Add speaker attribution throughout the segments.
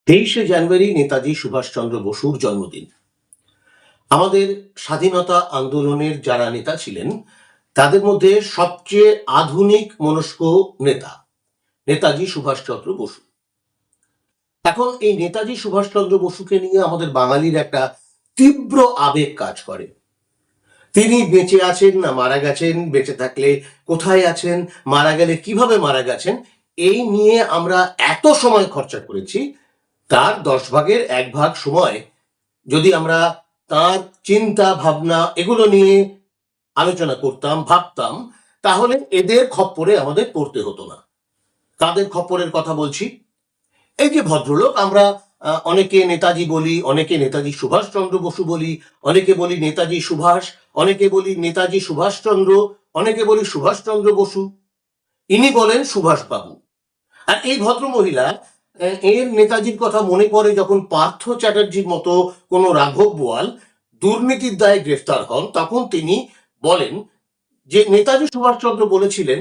Speaker 1: 23শে জানুয়ারি নেতাজি সুভাষচন্দ্র বসুর জন্মদিন। আমাদের স্বাধীনতা আন্দোলনের যারা নেতা ছিলেন তাদের মধ্যে সবচেয়ে আধুনিক মনস্ক নেতা নেতাজি সুভাষচন্দ্র বসু। এখন এই নেতাজি সুভাষচন্দ্র বসুকে নিয়ে আমাদের বাঙালির একটা তীব্র আবেগ কাজ করে। তিনি বেঁচে আছেন না মারা গেছেন, বেঁচে থাকলে কোথায় আছেন, মারা গেলে কিভাবে মারা গেছেন, এই নিয়ে আমরা এত সময় খরচা করেছি। তার ১০ ভাগের ১ ভাগ সময় যদি আমরা তার চিন্তা ভাবনা এগুলো নিয়ে আলোচনা করতাম, ভাবতাম, তাহলে এদের খপ্পরে আমাদের পড়তে হতো না। কাদের খপ্পরের কথা বলছি? এই যে ভদ্রলোক, আমরা অনেকে নেতাজি বলি, অনেকে নেতাজি সুভাষচন্দ্র বসু বলি, অনেকে বলি নেতাজি সুভাষ, অনেকে বলি নেতাজি সুভাষচন্দ্র, অনেকে বলি সুভাষচন্দ্র বসু। ইনি বলেন সুভাষবাবু। আর এই ভদ্র মহিলা এর নেতাজির কথা মনে পড়ে যখন পার্থ চ্যাটার্জির মতো কোনো রাঘব বোয়াল দুর্নীতির দায়ে গ্রেফতার হন, তখন তিনি বলেন যে নেতাজি সুভাষচন্দ্র বলেছিলেন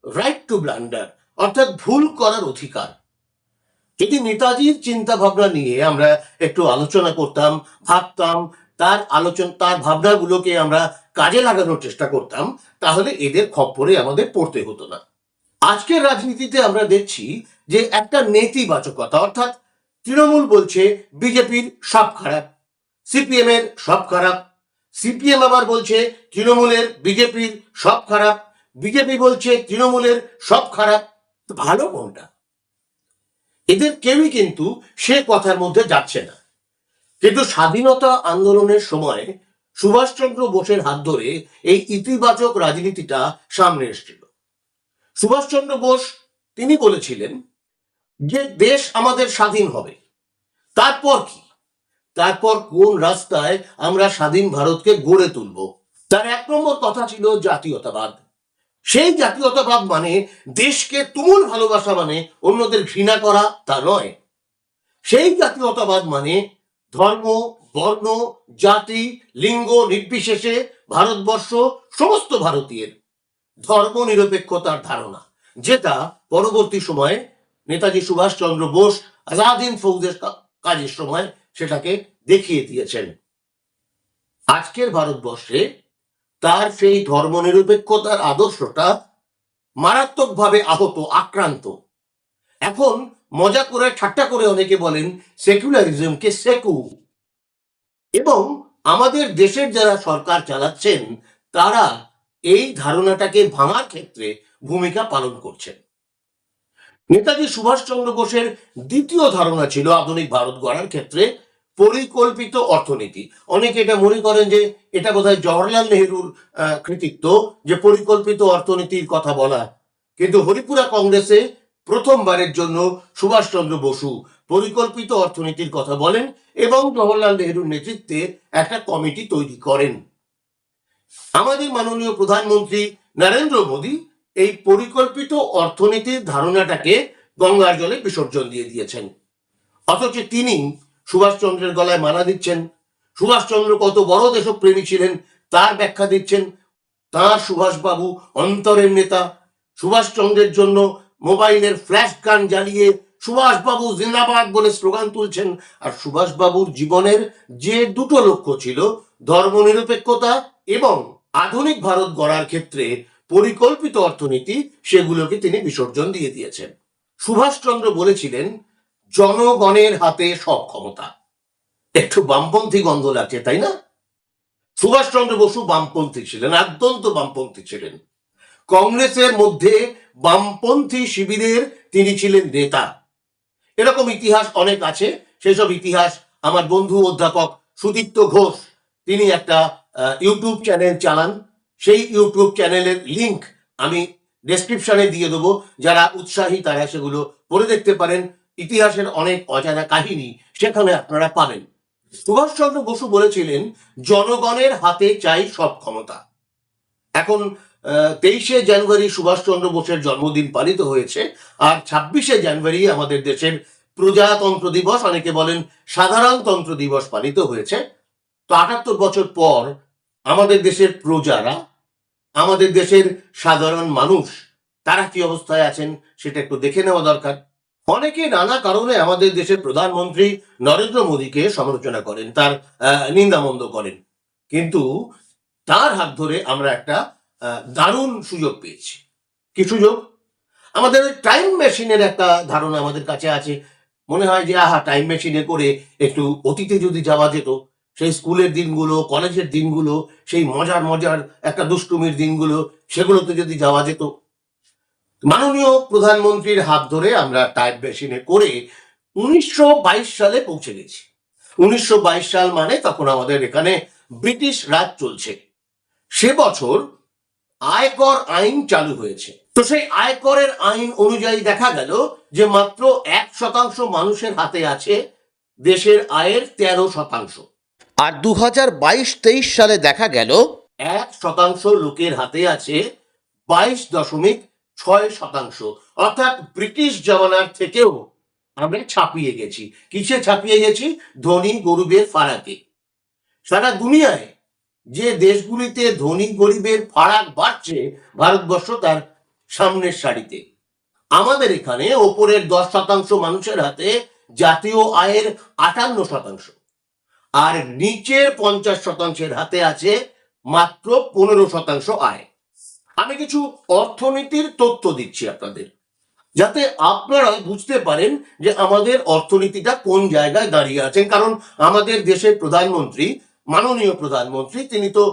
Speaker 1: রাইট টু ব্লান্ডার, অর্থাৎ ভুল করার অধিকার। যদি নেতাজির চিন্তা ভাবনা নিয়ে আমরা একটু আলোচনা করতাম, ভাবতাম, তার ভাবনাগুলোকে আমরা কাজে লাগানোর চেষ্টা করতাম, তাহলে এদের খপ্পরে আমাদের পড়তে হতো না। আজকের রাজনীতিতে আমরা দেখছি যে একটা নেতিবাচকতা, অর্থাৎ তৃণমূল বলছে বিজেপির সব খারাপ, সিপিএম এর সব খারাপ, সিপিএম আবার বলছে তৃণমূলের বিজেপির সব খারাপ, বিজেপি বলছে তৃণমূলের সব খারাপ। ভালো কোনটা? এদের কেউই কিন্তু সে কথার মধ্যে যাচ্ছে না। কিন্তু স্বাধীনতা আন্দোলনের সময় সুভাষচন্দ্র বোসের হাত ধরে এই ইতিবাচক রাজনীতিটা সামনে এসেছিল। সুভাষচন্দ্র বোস তিনি বলেছিলেন যে দেশ আমাদের স্বাধীন হবে, তারপর কি, তারপর কোন রাস্তায় আমরা স্বাধীন ভারতকে গড়ে তুলব। তার ১ নম্বর কথা ছিল জাতীয়তাবাদ। সেই জাতীয়তাবাদ মানে দেশকে তুমুল ভালোবাসা, মানে অন্যদের ঘৃণা করা তা নয়। সেই জাতীয়তাবাদ মানে ধর্ম, বর্ণ, জাতি, লিঙ্গ নির্বিশেষে ভারতবর্ষ সমস্ত ভারতীয়ের ধর্ম নিরপেক্ষতার ধারণা, যেটা পরবর্তী সময়ে নেতাজি সুভাষচন্দ্র বোস আজাদ হিন্দ ফৌজের কাজের সময় সেটাকে দেখিয়ে দিয়েছেন। আজকের ভারতবর্ষে তার সেই ধর্মনিরপেক্ষতার আদর্শটা মারাত্মকভাবে আহত, আক্রান্ত। এখন মজা করে ঠাট্টা করে অনেকে বলেন সেকুলারিজমকে সেকু, এবং আমাদের দেশের যারা সরকার চালাচ্ছেন তারা এই ধারণাটাকে ভাঙার ক্ষেত্রে ভূমিকা পালন করছেন। নেতাজি সুভাষচন্দ্র বোসের দ্বিতীয় ধারণা ছিল আধুনিক ভারত গড়ার ক্ষেত্রে পরিকল্পিত অর্থনীতি। অনেকে এটা মনে করেন যে এটা বোধহয় জওহরলাল নেহরুর কৃতিত্ব, যে পরিকল্পিত অর্থনীতির কথা বলা, কিন্তু হরিপুরা কংগ্রেসে প্রথমবারের জন্য সুভাষচন্দ্র বসু পরিকল্পিত অর্থনীতির কথা বলেন এবং জওহরলাল নেহরুর নেতৃত্বে একটা কমিটি তৈরি করেন। আমাদের মাননীয় প্রধানমন্ত্রী নরেন্দ্র মোদী এই পরিকল্পিত অর্থনীতির ধারণাটাকে গঙ্গার জলে বিসর্জন দিয়ে দিয়েছেন। অথচ তিনি সুভাষচন্দ্রের গলায় মালা দিচ্ছেন, সুভাষচন্দ্র কত বড় দেশপ্রেমী ছিলেন তার ব্যাখ্যা দিচ্ছেন। তাঁর সুভাষবাবু অন্তরের নেতা, সুভাষচন্দ্রের জন্য মোবাইলের ফ্ল্যাশ গান জ্বালিয়ে সুভাষবাবু জিন্দাবাদ বলে স্লোগান তুলছেন। আর সুভাষবাবুর জীবনের যে দুটো লক্ষ্য ছিল, ধর্মনিরপেক্ষতা এবং আধুনিক ভারত গড়ার ক্ষেত্রে পরিকল্পিত অর্থনীতি, সেগুলোকে তিনি বিসর্জন দিয়ে দিয়েছেন। সুভাষচন্দ্র বলেছিলেন জনগণের হাতে সব ক্ষমতা। একটু বামপন্থী গন্ধ লাগছে, তাই না? সুভাষচন্দ্র বসু বামপন্থী ছিলেন, অত্যন্ত বামপন্থী ছিলেন। কংগ্রেসের মধ্যে বামপন্থী শিবিরের তিনি ছিলেন নেতা। এরকম ইতিহাস অনেক আছে। সেসব ইতিহাস আমার বন্ধু অধ্যাপক সুদীপ্ত ঘোষ, তিনি একটা ইউটিউব চ্যানেল চালান। সেই ইউটিউব চ্যানেলের লিংক আমি ডেসক্রিপশনে দিয়ে দেবো, যারা উৎসাহী তারা সেগুলো পড়ে দেখতে পারেন। ইতিহাসের অনেক অজানা কাহিনী সেখানে আপনারা পাবেন। সুভাষচন্দ্র বসু বলেছিলেন জনগণের হাতে চাই সব ক্ষমতা। এখন 23শে জানুয়ারি সুভাষচন্দ্র বোসের জন্মদিন পালিত হয়েছে, আর 26শে জানুয়ারি আমাদের দেশের প্রজাতন্ত্র দিবস, অনেকে বলেন সাধারণতন্ত্র দিবস পালিত হয়েছে। তো ৭৮ বছর পর আমাদের দেশের প্রজারা, আমাদের দেশের সাধারণ মানুষ, তারা কি অবস্থায় আছেন সেটা একটু দেখে নেওয়া দরকার। অনেকে নানা কারণে আমাদের দেশের প্রধানমন্ত্রী নরেন্দ্র মোদীকে সমালোচনা করেন, তার নিন্দামন্দ করেন, কিন্তু তার হাত ধরে আমরা একটা দারুণ সুযোগ পেয়েছি। কি সুযোগ? আমাদের টাইম মেশিনের একটা ধারণা আমাদের কাছে আছে। মনে হয় যে আহা, টাইম মেশিনে করে একটু অতীতে যদি যাওয়া যেত, সেই স্কুলের দিনগুলো, কলেজের দিনগুলো, সেই মজার মজার একটা দুষ্টুমির দিনগুলো, সেগুলোতে যদি যাওয়া যেত। মাননীয় প্রধানমন্ত্রীর হাত ধরে আমরা টাইম মেশিনে করে 1922 সালে পৌঁছে গেছি। 1922 সাল মানে তখন আমাদের এখানে ব্রিটিশ রাজ চলছে। সে বছর আয়কর আইন চালু হয়েছে। তো সেই আয়করের আইন অনুযায়ী দেখা গেল যে মাত্র 1% মানুষের হাতে আছে দেশের আয়ের 13%। আর 2022-23 সালে দেখা গেল 1% লোকের হাতে আছে 22.6%। অর্থাৎ ব্রিটিশ জমানার থেকেও আমরা ছাপিয়ে গেছি। কিসে ছাপিয়ে গেছি? ধনী গরিবের ফারাকে। সারা দুনিয়ায় যে দেশগুলিতে ধনী গরিবের ফারাক বাড়ছে, ভারতবর্ষ তার সামনের সারিতে। আমাদের এখানে ওপরের 10% মানুষের হাতে জাতীয় আয়ের 58%, আর নিচের 50%-এর হাতে আছে মাত্র 15% আয়। আমি কিছু অর্থনীতির তথ্য দিচ্ছি আপনাদের, যাতে আপনারা বুঝতে পারেন যে আমাদের অর্থনীতিটা কোন জায়গায় দাঁড়িয়ে আছেন। কারণ আমাদের দেশের প্রধানমন্ত্রী, মাননীয় প্রধানমন্ত্রী, তিনি তো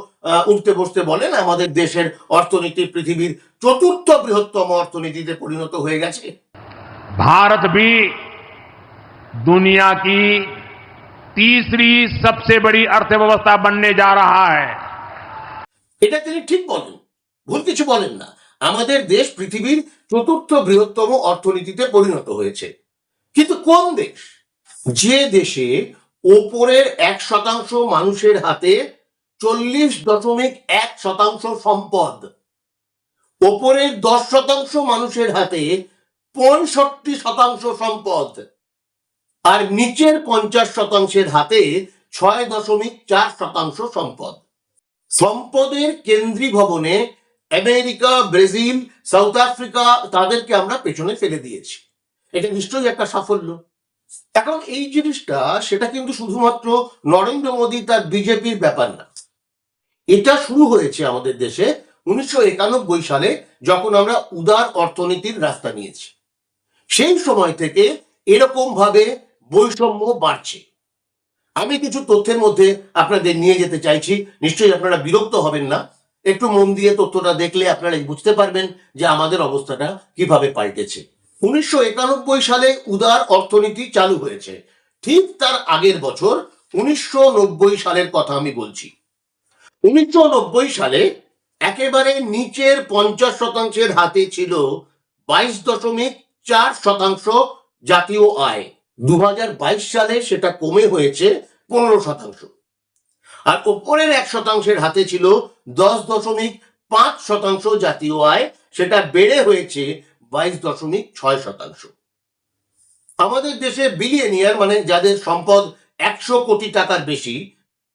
Speaker 1: উঠতে বসতে বলেন আমাদের দেশের অর্থনীতি পৃথিবীর 4র্থ বৃহত্তম অর্থনীতিতে পরিণত হয়ে গেছে।
Speaker 2: भारत भी दुनिया की तीसरी सबसे बड़ी अर्थव्यवस्था बनने जा रहा है।
Speaker 1: এটা তিনি ঠিক বলেন, ভুল কিছু বলেন না। আমাদের দেশ পৃথিবীর 4র্থ বৃহত্তম অর্থনীতিতে পরিণত হয়েছে। কিন্তু কোন দেশ? যে দেশে ওপরের 1% মানুষের হাতে 40.1% সম্পদ, ওপরের 10% মানুষের হাতে 65% সম্পদ, আর নিচের 50%-এর হাতে 6.4% সম্পদ। সম্পদের কেন্দ্রী ভবনে আমেরিকা, ব্রাজিল, সাউথ আফ্রিকা, তাদেরকে আমরা পেছনে ফেলে দিয়েছি। এটা নিশ্চয়ই একটা সাফল্য। এখন এই জিনিসটা, সেটা কিন্তু শুধুমাত্র নরেন্দ্র মোদী তার বিজেপির ব্যাপার না। এটা শুরু হয়েছে আমাদের দেশে 1991 সালে, যখন আমরা উদার অর্থনীতির রাস্তা নিয়েছি। সেই সময় থেকে এরকম ভাবে বৈষম্য বাড়ছে। আমি কিছু তথ্যের মধ্যে আপনাদের নিয়ে যেতে চাইছি, নিশ্চয়ই আপনারা বিরক্ত হবেন না। একটু মন দিয়ে তথ্যটা দেখলে আপনারা বুঝতে পারবেন যে আমাদের অবস্থাটা কিভাবে পাল্টেছে। 1991 সালে উদার অর্থনীতি চালু হয়েছে। ঠিক তার আগের বছর 1990 সালের কথা আমি বলছি। 1990 সালে একেবারে নিচের 50%-এর হাতে ছিল 22.4% জাতীয় আয়। 2022 সালে সেটা কমে হয়েছে 15%। আর ওপরের 1%-এর হাতে ছিল 10.5% জাতীয় আয়, সেটা বেড়ে হয়েছে 22.6%। আমাদের দেশে বিলিয়নিয়ার মানে যাদের সম্পদ 100 কোটি টাকার বেশি,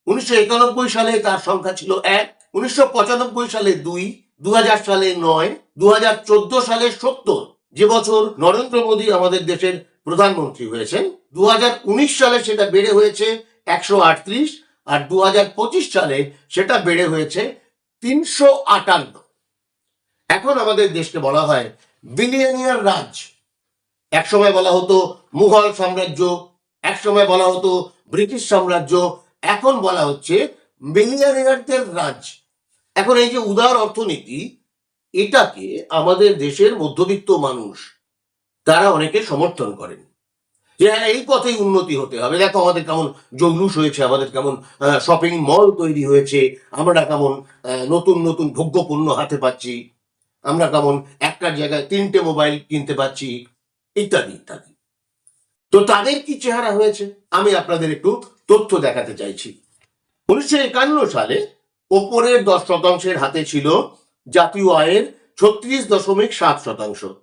Speaker 1: 1991 সালে তার সংখ্যা ছিল 1, 1995 সালে 2, 2000 সালে 9, 2014 সালে 70, যে বছর নরেন্দ্র মোদী আমাদের দেশের প্রধানমন্ত্রী হয়েছেন। 2019 সালে সেটা বেড়ে হয়েছে 138, আর 2025 সালে সেটা বেড়ে হয়েছে 358। এখন আমাদের দেশকে বলা হয় বিলিয়নিয়ার রাজ। একসময় বলা হতো মুঘল সাম্রাজ্য, একসময় বলা হতো ব্রিটিশ সাম্রাজ্য, এখন বলা হচ্ছে বিলিয়নিয়ারদের রাজ। এখন এই যে উদার অর্থনীতি, এটাকে আমাদের দেশের মধ্যবিত্ত মানুষ তারা অনেকে সমর্থন করেন যে এই পথেই উন্নতি হতে হবে। দেখো আমাদের কেমন জৌলুস হয়েছে, আমাদের কেমন শপিং মল তৈরি হয়েছে, আমরা কেমন নতুন নতুন ভোগ্যপণ্য হাতে পাচ্ছি, আমরা কেমন একটা জায়গায় 3টে মোবাইল কিনতে পাচ্ছি, ইত্যাদি ইত্যাদি। তো তাদের কি চেহারা হয়েছে আমি আপনাদের একটু তথ্য দেখাতে চাইছি। 1951 সালে ওপরের 10%-এর হাতে ছিল জাতীয় আয়ের 36.7%।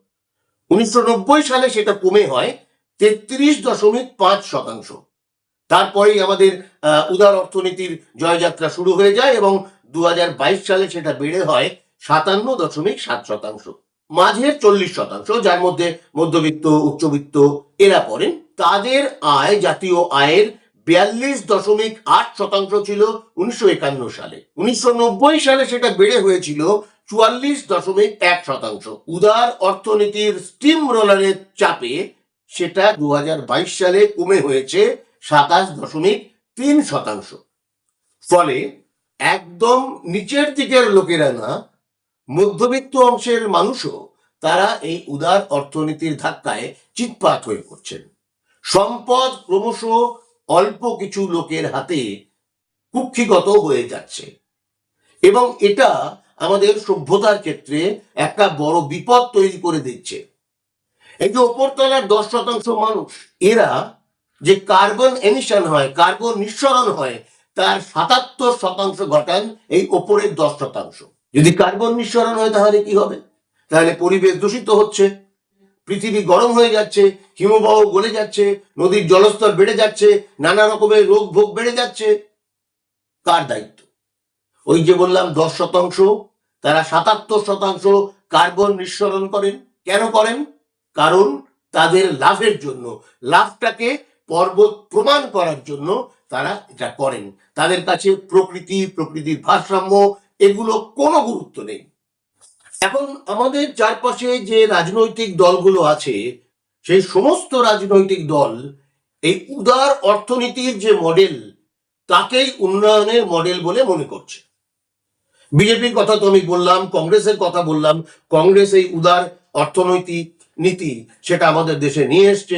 Speaker 1: 1990 সালে সেটা কমে হয় 33.5%। তারপরেই আমাদের উদার অর্থনীতির জয়যাত্রা শুরু হয়ে যায় এবং 2022 সালে সেটা বেড়ে হয় 57.7%। মাঝের 40%, যার মধ্যে মধ্যবিত্ত, উচ্চবিত্ত এরা পড়েন, তাদের আয় জাতীয় আয়ের 42.8% ছিল 1951 সালে। 1990 সালে সেটা বেড়ে হয়েছিল 44.1%। উদার অর্থনীতির স্টিম রোলারের চাপে সেটা 2022 সালে কমে হয়েছে 27.3%। ফলে একদম নিচের দিকের লোকেরা না, মধ্যবিত্ত অংশের মানুষও তারা এই উদার অর্থনীতির ধাক্কায় চিৎপাত হয়ে পড়ছেন। সম্পদ ক্রমশ অল্প কিছু লোকের হাতে কুক্ষিগত হয়ে যাচ্ছে এবং এটা আমাদের সভ্যতার ক্ষেত্রে একটা বড় বিপদ তৈরি করে দিচ্ছে। এই যে ওপরতলার 10% মানুষ, এরা যে কার্বন এমিশন হয়, কার্বন নিঃসরণ হয়, তার 77% ঘটান এই ওপরের 10%। যদি কার্বন নিঃসরণ হয় তাহলে কি হবে? তাহলে পরিবেশ দূষিত হচ্ছে, পৃথিবী গরম হয়ে যাচ্ছে, হিমবাহ গলে যাচ্ছে, নদীর জলস্তর বেড়ে যাচ্ছে, নানা রকমের রোগ ভোগ বেড়ে যাচ্ছে। কার দায়িত্ব? ওই যে বললাম 10%, তারা 77% কার্বন নিঃসরণ করেন। কেন করেন? কারণ তাদের লাভের জন্য, লাভটাকে পর্বত প্রমাণ করার জন্য তারা এটা করেন। তাদের কাছে প্রকৃতির ভারসাম্য এগুলো কোনো গুরুত্ব নেই। এখন আমাদের চারপাশে যে রাজনৈতিক দলগুলো আছে, সেই সমস্ত রাজনৈতিক দল এই উদার অর্থনীতির যে মডেল, তাকেই উন্নয়নের মডেল বলে মনে করছে। বিজেপির কথা তো আমি বললাম, কংগ্রেসের কথা বললাম। কংগ্রেস এই উদার অর্থনৈতিক নীতি সেটা আমাদের দেশে নিয়ে এসছে।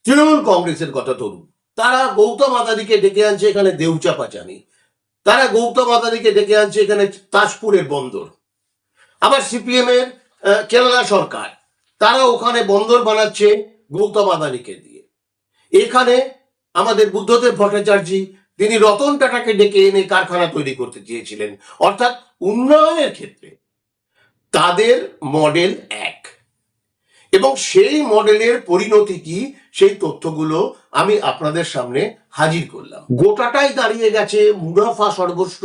Speaker 1: তৃণমূল কংগ্রেসের কথা ধরুন, তারা গৌতম আদানিকে ডেকে আনছে এখানে দেউচা পাচানি, তারা গৌতম আদানিকে ডেকে আনছে এখানে তাজপুরের বন্দর। আবার সিপিএম এর কেরালা সরকার, তারা ওখানে বন্দর বানাচ্ছে গৌতম আদানিকে দিয়ে। এখানে আমাদের বুদ্ধদেব ভট্টাচার্য, তিনি রতন টাটাকে ডেকে এনে কারখানা তৈরি করতে চেয়েছিলেন। অর্থাৎ উন্নয়নের ক্ষেত্রে তাদের মডেল এক, এবং সেই মডেলের পরিণতি কি, সেই তথ্যগুলো আমি আপনাদের সামনে হাজির করলাম। গোটাটাই দাঁড়িয়ে গেছে মুনাফা সর্বস্ব,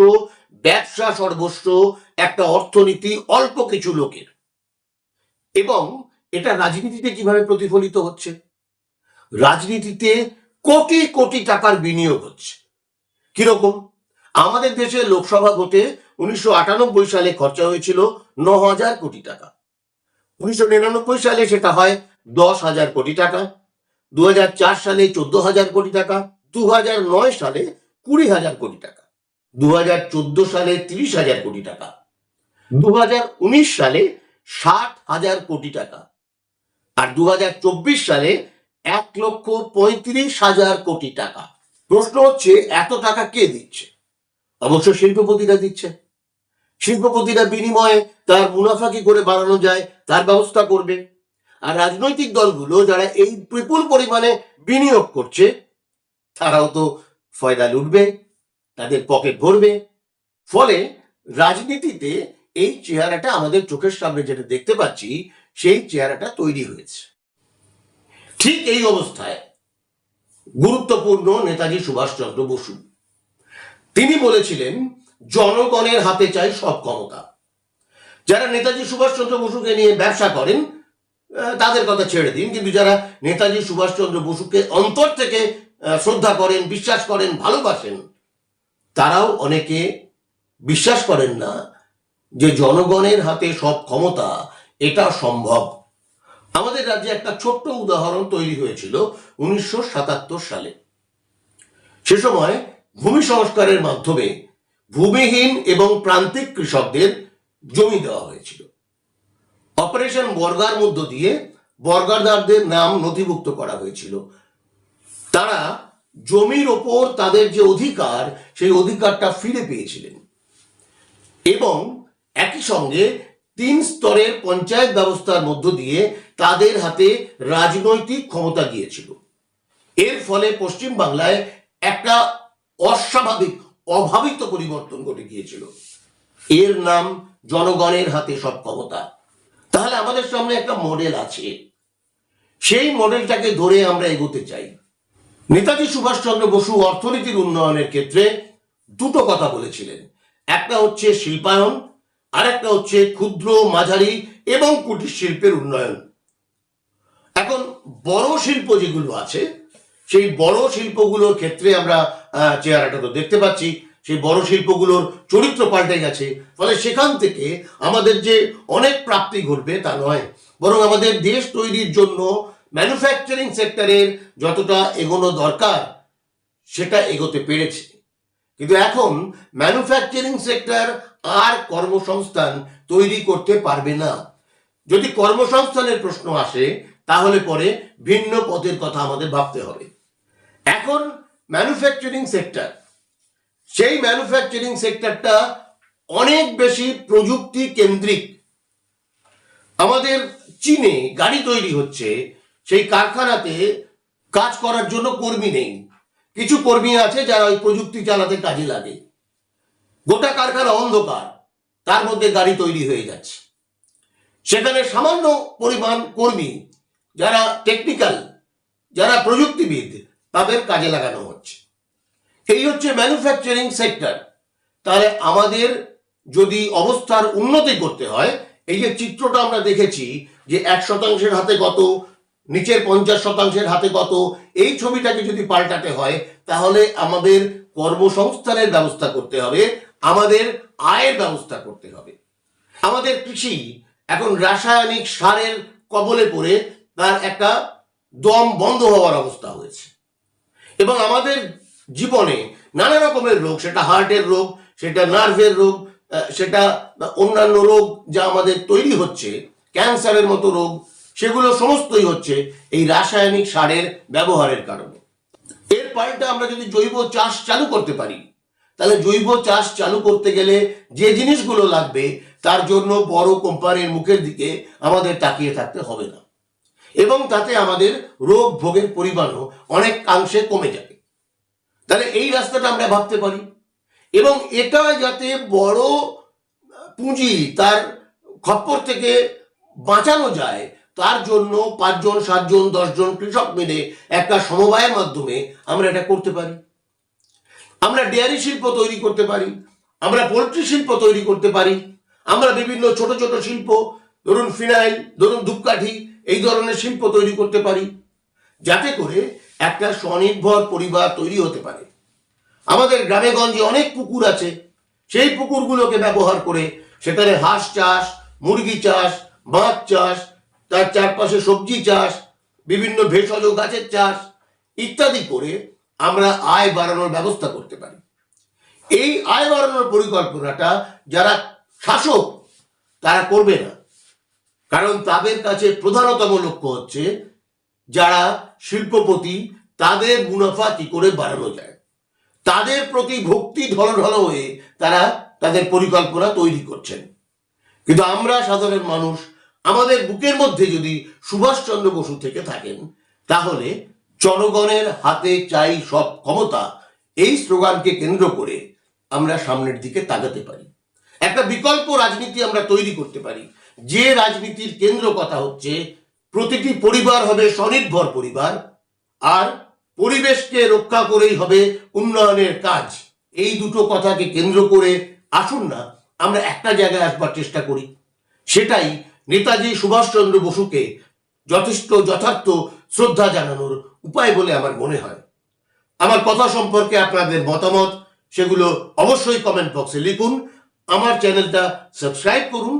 Speaker 1: ব্যবসা সর্বস্ব একটা অর্থনীতি অল্প কিছু লোকের। এবং এটা রাজনীতিতে কিভাবে প্রতিফলিত হচ্ছে? রাজনীতিতে কোটি কোটি টাকার বিনিয়োগ হচ্ছে। কিরকম? আমাদের দেশে লোকসভা ভোটে 1998 সালে খরচা হয়েছিল 9,000 কোটি টাকা। 1999 সালে সেটা হয় 10,000 কোটি টাকা, 2004 সালে 14,000 কোটি টাকা, 2009 সালে 20,000 কোটি টাকা, 2014 সালে 30,000 কোটি টাকা, 2019 সালে 60,000 কোটি টাকা, আর 2024 সালে 1,35,000 কোটি টাকা। প্রশ্ন হচ্ছে, এত টাকা কে দিচ্ছে? অবশ্য শিল্পপতিরা দিচ্ছে। শিল্পপতিরা বিনিময়ে তার মুনাফা কি করে বাড়ানো যায় তার ব্যবস্থা করবে। আর রাজনৈতিক দলগুলো যারা এই বিপুল পরিমাণে বিনিয়োগ করছে, তারাও তো ফয়দা লুটবে, তাদের পকেট ভরবে। ফলে রাজনীতিতে এই চেহারাটা আমাদের চোখের সামনে যেটা দেখতে পাচ্ছি, সেই চেহারাটা তৈরি হয়েছে। ঠিক এই অবস্থায় গুরুত্বপূর্ণ নেতাজি সুভাষচন্দ্র বসু, তিনি বলেছিলেন জনগণের হাতে চাই সব ক্ষমতা। যারা নেতাজি সুভাষচন্দ্র বসুকে নিয়ে ব্যবসা করেন তাদের কথা ছেড়ে দিন, কিন্তু যারা নেতাজি সুভাষচন্দ্র বসুকে অন্তর থেকে শ্রদ্ধা করেন, বিশ্বাস করেন, ভালোবাসেন, তারাও অনেকে বিশ্বাস করেন না যে জনগণের হাতে সব ক্ষমতা এটা সম্ভব। আমাদের রাজ্যে একটা ছোট্ট উদাহরণ তৈরি হয়েছিল 1977 সালে। সে সময় ভূমি সংস্কারের মাধ্যমে ভূমিহীন এবং প্রান্তিক কৃষকদের জমি দেওয়া হয়েছিল। অপারেশন বর্গার মধ্য দিয়ে বর্গাদারদের নাম নথিভুক্ত করা হয়েছিল। তারা জমির ওপর তাদের যে অধিকার, সেই অধিকারটা ফিরে পেয়েছিলেন এবং একই সঙ্গে 3 স্তরের পঞ্চায়েত ব্যবস্থার মধ্য দিয়ে তাদের হাতে রাজনৈতিক ক্ষমতা গিয়েছিল। এর ফলে পশ্চিম বাংলায় একটা অস্বাভাবিক, অভাবিত পরিবর্তন ঘটে গিয়েছিল। এর নাম জনগণের হাতে সব ক্ষমতা। তাহলে আমাদের সামনে একটা মডেল আছে, সেই মডেলটাকে ধরে আমরা এগোতে চাই। নেতাজি সুভাষচন্দ্র বসু অর্থনীতির উন্নয়নের ক্ষেত্রে দুটো কথা বলেছিলেন। একটা হচ্ছে শিল্পায়ন, আর একটা হচ্ছে ক্ষুদ্র, মাঝারি এবং কুটির শিল্পের উন্নয়ন। এখন বড় শিল্প যেগুলো আছে সেই বড় শিল্পগুলোর ক্ষেত্রে আমরা চেহারাটা তো দেখতে পাচ্ছি, সেই বড় শিল্পগুলোর চরিত্র পাল্টে গেছে। ফলে সেখান থেকে আমাদের যে অনেক প্রাপ্তি ঘটবে তা নয়, বরং আমাদের দেশ তৈরির জন্য ম্যানুফ্যাকচারিং সেক্টরের যতটা এগোনো দরকার সেটা এগোতে পেরেছে। কিন্তু এখন ম্যানুফ্যাকচারিং সেক্টর আর কর্মসংস্থান তৈরি করতে পারবে না। যদি কর্মসংস্থানের প্রশ্ন আসে তাহলে পরে ভিন্ন পথের কথা আমাদের ভাবতে হবে। এখন ম্যানুফ্যাকচারিং সেক্টর, সেই ম্যানুফ্যাকচারিং সেক্টরটা অনেক বেশি প্রযুক্তি কেন্দ্রিক। আমাদের চীনে গাড়ি তৈরি হচ্ছে, সেই কারখানাতে কাজ করার জন্য কর্মী নেই, কিছু কর্মী আছে যারা ওই প্রযুক্তি চালাতে কাজে লাগে। গোটা কারখানা অন্ধকার, তার মধ্যে গাড়ি তৈরি হয়ে যাচ্ছে। সেখানে সামান্য পরিমাণ কর্মী যারা টেকনিক্যাল, যারা প্রযুক্তিবিদ, তাদের কাজে লাগানো হচ্ছে। এই হচ্ছে ম্যানুফ্যাকচারিং সেক্টর। তাহলে আমাদের যদি অবস্থার উন্নতি করতে হয়, এই যে চিত্রটা আমরা দেখেছি যে 1% হাতে কত, নিচের 50% হাতে কত, এই ছবিটাকে যদি পাল্টাতে হয় তাহলে আমাদের কর্মসংস্থানের ব্যবস্থা করতে হবে, আমাদের আয়ের ব্যবস্থা করতে হবে। আমাদের কৃষি এখন রাসায়নিক সারের কবলে পড়ে তার একটা দম বন্ধ হওয়ার অবস্থা হয়েছে, এবং আমাদের জীবনে নানা রকমের রোগ, সেটা হার্টের রোগ, সেটা নার্ভের রোগ, সেটা অন্যান্য রোগ যা আমাদের তৈরি হচ্ছে, ক্যান্সারের মতো রোগ, সেগুলো সমস্তই হচ্ছে এই রাসায়নিক সারের ব্যবহারের কারণে। এর পাল্টা আমরা যদি জৈব চাষ চালু করতে পারি, তাহলে জৈব চাষ চালু করতে গেলে যে জিনিসগুলো লাগবে তার জন্য বড় কোম্পানির মুখের দিকে আমাদের তাকিয়ে থাকতে হবে না, এবং তাতে আমাদের রোগ ভোগের পরিমাণও অনেকাংশে কমে যাবে। তাহলে এই রাস্তাটা আমরা ভাবতে পারি, এবং এটা যাতে বড় পুঁজি তার খপ্পর থেকে বাঁচানো যায় তার জন্য 5 জন 7 জন 10 জন কৃষক মিলে একটা সমবায়ের মাধ্যমে আমরা এটা করতে পারি। আমরা ডেয়ারি শিল্প তৈরি করতে পারি, আমরা পোলট্রি শিল্প তৈরি করতে পারি, আমরা বিভিন্ন ছোট ছোট শিল্প, ধরুন ফিনাইল, ধরুন ধূপকাঠি, এই ধরনের শিল্প তৈরি করতে পারি, যাতে করে একটা স্বনির্ভর পরিবার তৈরি হতে পারে। আমাদের গ্রামে গঞ্জে অনেক পুকুর আছে, সেই পুকুরগুলোকে ব্যবহার করে সেখানে হাঁস চাষ, মুরগি চাষ, মাছ চাষ, তার চারপাশে সবজি চাষ, বিভিন্ন ভেষজ গাছের চাষ ইত্যাদি করে আমরা আয় বাড়ানোর ব্যবস্থা করতে পারি। এই আয় বাড়ানোর পরিকল্পনাটা যারা শাসক তারা করবে না, কারণ তাদের কাছে প্রধানতম লক্ষ্য হচ্ছে যারা শিল্পপতি তাদের মুনাফা কি করে বাড়ানো যায়, তাদের প্রতি ভক্তি ঢলঢল হয়ে তারা তাদের পরিকল্পনা তৈরি করছেন। কিন্তু আমরা সাধারণ মানুষ, আমাদের বুকের মধ্যে যদি সুভাষচন্দ্র বসু থেকে থাকেন, তাহলে জনগণের হাতে চাই সব ক্ষমতা, এই স্লোগানকে কেন্দ্র করে আমরা সামনের দিকে তাকাতে পারি। একটা বিকল্প রাজনীতি আমরা তৈরি করতে পারি, যে রাজনীতির কেন্দ্র কথা হচ্ছে প্রতিটি পরিবার হবে স্বনির্ভর পরিবার, আর পরিবেশকে রক্ষা করেই হবে উন্নয়নের কাজ। এই দুটো কথাকে কেন্দ্র করে আসুন না আমরা একটা জায়গায় আসবার চেষ্টা করি। সেটাই নেতাজি সুভাষচন্দ্র বসুকে যথেষ্ট যথার্থ শ্রদ্ধা জানানোর উপায় বলে আমার মনে হয়। আমার কথা সম্পর্কে আপনাদের মতামত সেগুলো অবশ্যই কমেন্ট বক্সে লিখুন। আমার চ্যানেলটা সাবস্ক্রাইব করুন,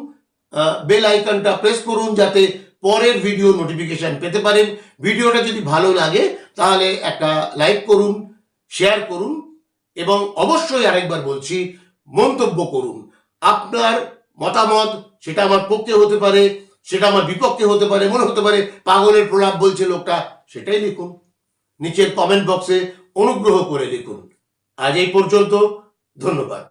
Speaker 1: বেল আইকনটা প্রেস করুন যাতে পরের ভিডিও নোটিফিকেশন পেতে পারেন। ভিডিওটা যদি ভালো লাগে তাহলে একটা লাইক করুন, শেয়ার করুন, এবং অবশ্যই আরেকবার বলছি মন্তব্য করুন। আপনার মতামত সেটা আমার পক্ষে হতে পারে, সেটা আমার বিপক্ষে হতে পারে, মনে হতে পারে পাগলের প্রলাপ বলছে লোকটা, সেটাই লিখুন নিচের কমেন্ট বক্সে, অনুগ্রহ করে লিখুন। আজ এই পর্যন্ত, ধন্যবাদ।